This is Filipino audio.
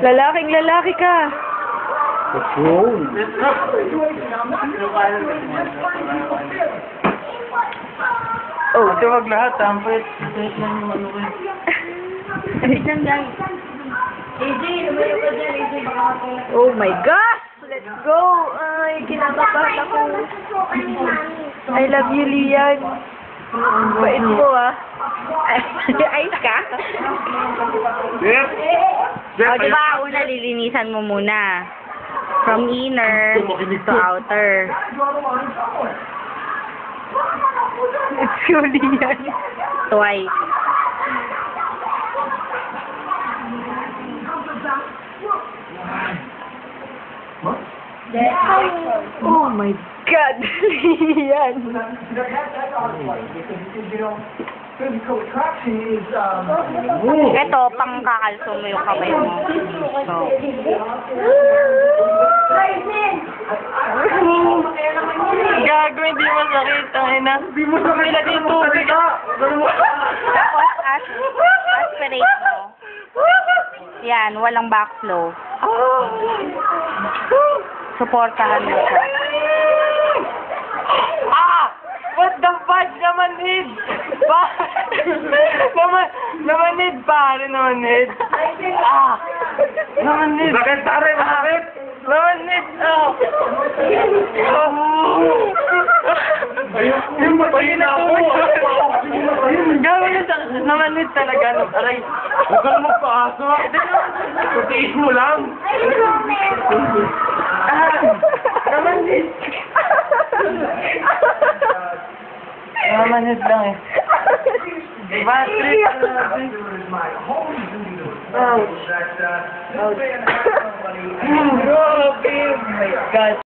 Lalaking lalaki ka. What's wrong? Oh. Ate, wag lahat, tampit. Ito lang yung ano ko. Wait lang, guys. AJ, lumayo ka dyan, AJ, baka kapag... Oh my gosh! Let's go! Ay, kinakabahan ako. I love you, Lian. Bait mo, ah. Ayos ka? Jeff! O, diba, una lilinisan mo muna. From inner to outer. Let's go, Lian. Twice. Oh my God, Lian. Ito, pang kakalso mo yung kamay mo. So. Gago, hindi masakit. Ang ina. Hindi mo sakit. Ilagay yung tubig. Tapos, aspirate mo. Yan, walang backflow. Supportahan mo siya. Ah! What the fuck? Namanid! Namanid, pare, namanid. Ah! Namanid! Sakit, pare, masakit! Namanid! Ah! Yung matayin na ako! Gawin na namanid talaga. Aray! Huwag ka na magpaaso! Putiis mo lang! Ah! Namanid! Namanid lang eh. Battery! Ouch! Ouch! Oh my God!